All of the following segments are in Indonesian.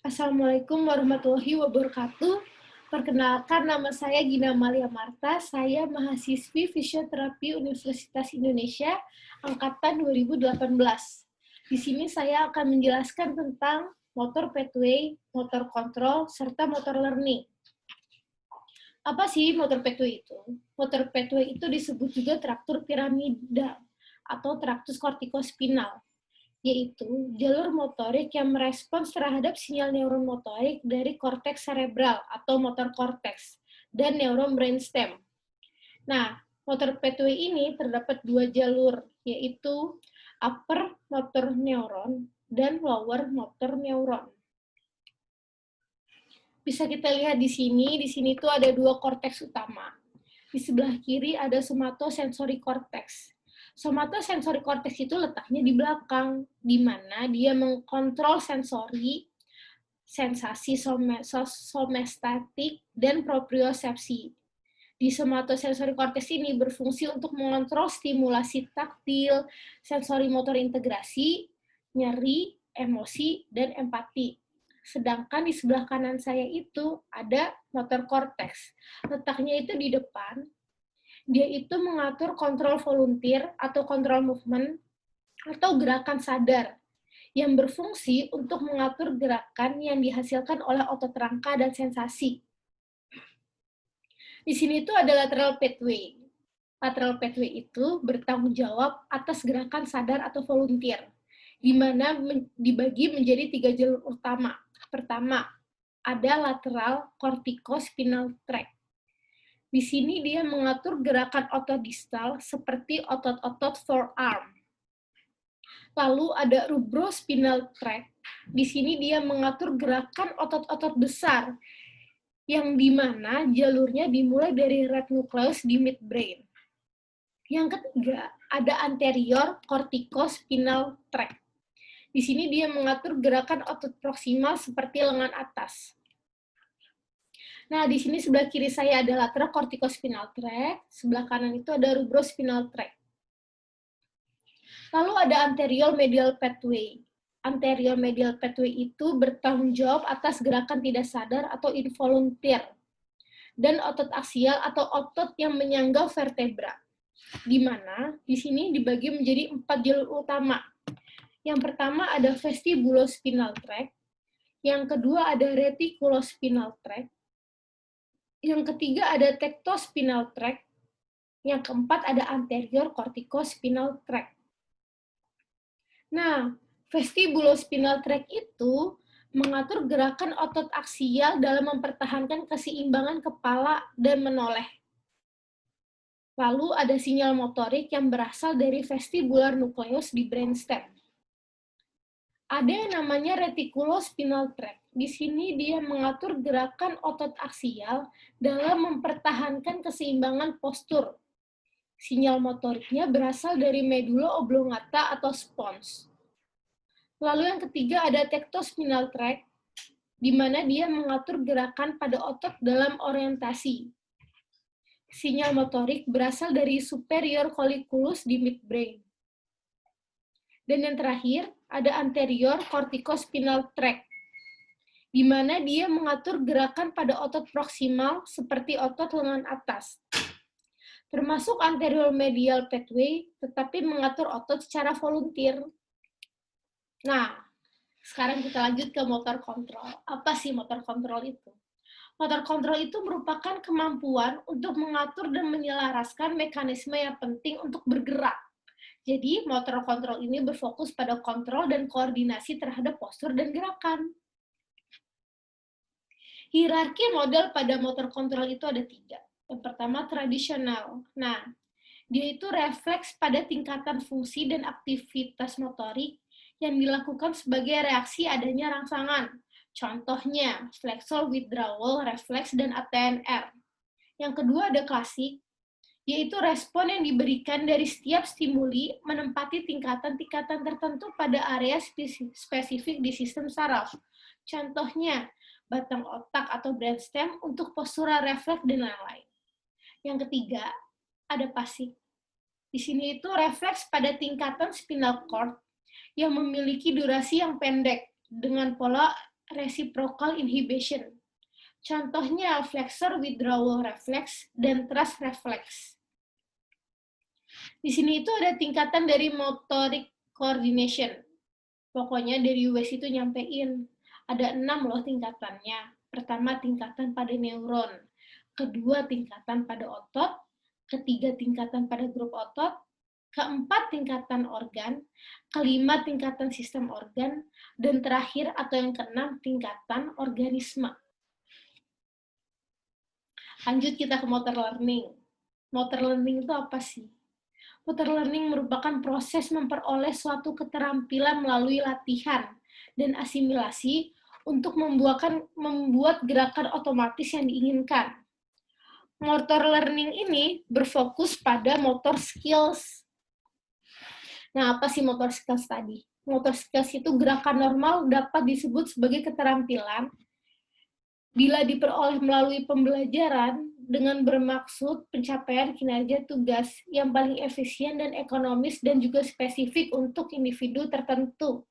Assalamualaikum warahmatullahi wabarakatuh. Perkenalkan, nama saya Gina Malia Marta. Saya mahasiswi fisioterapi Universitas Indonesia angkatan 2018. Di sini saya akan menjelaskan tentang motor pathway, motor control, serta motor learning. Apa sih motor pathway itu? Motor pathway itu disebut juga traktur piramidal atau traktus kortikospinal, yaitu jalur motorik yang merespons terhadap sinyal neuron motorik dari korteks cerebral atau motor korteks dan neuron brainstem. Nah, motor pathway ini terdapat dua jalur, yaitu upper motor neuron dan lower motor neuron. Bisa kita lihat di sini tuh ada dua korteks utama. Di sebelah kiri ada somatosensory cortex. Somatosensory cortex itu letaknya di belakang, di mana dia mengkontrol sensori, sensasi somestatik, dan propriosepsi. Di somatosensory cortex ini berfungsi untuk mengontrol stimulasi taktil, sensori motor integrasi, nyeri, emosi, dan empati. Sedangkan di sebelah kanan saya itu ada motor korteks. Letaknya itu di depan. Dia itu mengatur kontrol volunteer atau kontrol movement atau gerakan sadar yang berfungsi untuk mengatur gerakan yang dihasilkan oleh otot rangka dan sensasi. Di sini itu ada lateral pathway. Lateral pathway itu bertanggung jawab atas gerakan sadar atau volunteer, di mana dibagi menjadi 3 jalur utama. Pertama, ada lateral corticospinal tract. Di sini dia mengatur gerakan otot distal seperti otot-otot forearm. Lalu ada rubrospinal tract. Di sini dia mengatur gerakan otot-otot besar, yang dimana jalurnya dimulai dari red nucleus di midbrain. Yang ketiga, ada anterior corticospinal tract. Di sini dia mengatur gerakan otot proksimal seperti lengan atas. Nah, di sini sebelah kiri saya ada lateral corticospinal tract, sebelah kanan itu ada rubrospinal tract. Lalu ada anterior medial pathway. Anterior medial pathway itu bertanggung jawab atas gerakan tidak sadar atau involunteer, dan otot aksial atau otot yang menyangga vertebra, di mana di sini dibagi menjadi 4 jalur utama. Yang pertama ada vestibulospinal tract, yang kedua ada reticulospinal tract, yang ketiga ada tectospinal tract, yang keempat ada anterior corticospinal tract. Nah, vestibulospinal tract itu mengatur gerakan otot aksial dalam mempertahankan keseimbangan kepala dan menoleh. Lalu ada sinyal motorik yang berasal dari vestibular nucleus di brainstem. Ada yang namanya reticulospinal tract. Di sini dia mengatur gerakan otot aksial dalam mempertahankan keseimbangan postur. Sinyal motoriknya berasal dari medulla oblongata atau spons. Lalu yang ketiga ada tectospinal tract, di mana dia mengatur gerakan pada otot dalam orientasi. Sinyal motorik berasal dari superior colliculus di midbrain. Dan yang terakhir, ada anterior corticospinal tract, di mana dia mengatur gerakan pada otot proksimal seperti otot lengan atas. Termasuk anterior medial pathway, tetapi mengatur otot secara volunteer. Nah, sekarang kita lanjut ke motor kontrol. Apa sih motor kontrol itu? Motor kontrol itu merupakan kemampuan untuk mengatur dan menyelaraskan mekanisme yang penting untuk bergerak. Jadi, motor kontrol ini berfokus pada kontrol dan koordinasi terhadap postur dan gerakan. Hierarki model pada motor kontrol itu ada 3. Yang pertama, tradisional. Nah, dia itu refleks pada tingkatan fungsi dan aktivitas motorik yang dilakukan sebagai reaksi adanya rangsangan. Contohnya, flexor withdrawal reflex dan ATNR. Yang kedua ada klasik, yaitu respon yang diberikan dari setiap stimuli menempati tingkatan-tingkatan tertentu pada area spesifik di sistem saraf. Contohnya, batang otak atau brainstem untuk postural refleks dan lain-lain. Yang ketiga, ada pasif. Di sini itu refleks pada tingkatan spinal cord yang memiliki durasi yang pendek dengan pola reciprocal inhibition. Contohnya flexor withdrawal reflex dan thrust reflex. Di sini itu ada tingkatan dari motoric coordination. Pokoknya dari US itu nyampein. Ada 6 loh tingkatannya. Pertama, tingkatan pada neuron. Kedua, tingkatan pada otot. Ketiga, tingkatan pada grup otot. Keempat, tingkatan organ. Kelima, tingkatan sistem organ. Dan terakhir atau yang keenam, tingkatan organisme. Lanjut kita ke motor learning. Motor learning itu apa sih? Motor learning merupakan proses memperoleh suatu keterampilan melalui latihan dan asimilasi untuk membuat gerakan otomatis yang diinginkan. Motor learning ini berfokus pada motor skills. Nah, apa sih motor skills tadi? Motor skills itu gerakan normal dapat disebut sebagai keterampilan bila diperoleh melalui pembelajaran dengan bermaksud pencapaian kinerja tugas yang paling efisien dan ekonomis dan juga spesifik untuk individu tertentu.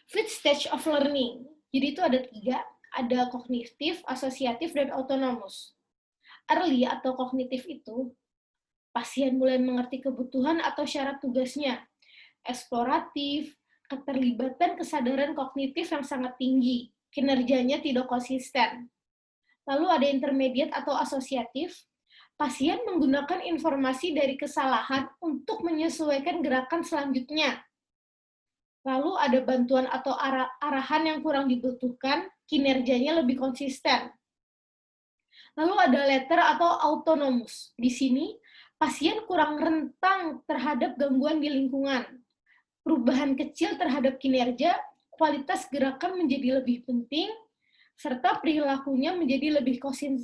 Fifth stage of learning. Jadi itu ada 3, ada kognitif, asosiatif, dan autonomous. Early atau kognitif itu, pasien mulai mengerti kebutuhan atau syarat tugasnya. Eksploratif, keterlibatan kesadaran kognitif yang sangat tinggi. Kinerjanya tidak konsisten. Lalu ada intermediate atau asosiatif, pasien menggunakan informasi dari kesalahan untuk menyesuaikan gerakan selanjutnya. Lalu ada bantuan atau arahan yang kurang dibutuhkan, kinerjanya lebih konsisten. Lalu ada later atau autonomous. Di sini, pasien kurang rentang terhadap gangguan di lingkungan. Perubahan kecil terhadap kinerja, kualitas gerakan menjadi lebih penting, serta perilakunya menjadi lebih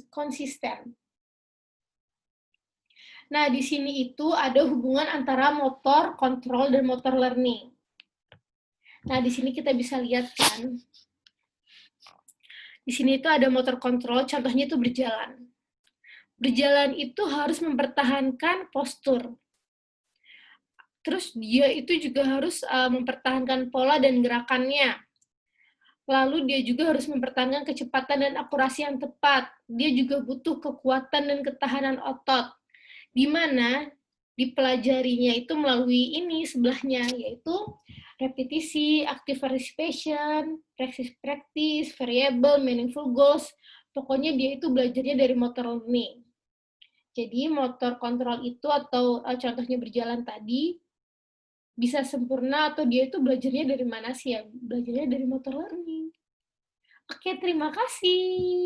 konsisten. Nah, di sini itu ada hubungan antara motor, kontrol, dan motor learning. Nah, di sini kita bisa lihat kan, di sini itu ada motor kontrol, contohnya itu berjalan. Berjalan itu harus mempertahankan postur. Terus dia itu juga harus mempertahankan pola dan gerakannya. Lalu dia juga harus mempertahankan kecepatan dan akurasi yang tepat. Dia juga butuh kekuatan dan ketahanan otot. Di mana dipelajarinya itu melalui ini sebelahnya, yaitu repetisi, active participation, practice, variable, meaningful goals. Pokoknya dia itu belajarnya dari motor learning. Jadi motor kontrol itu atau contohnya berjalan tadi, bisa sempurna atau dia itu belajarnya dari mana sih ya? Belajarnya dari motor learning. Oke, terima kasih.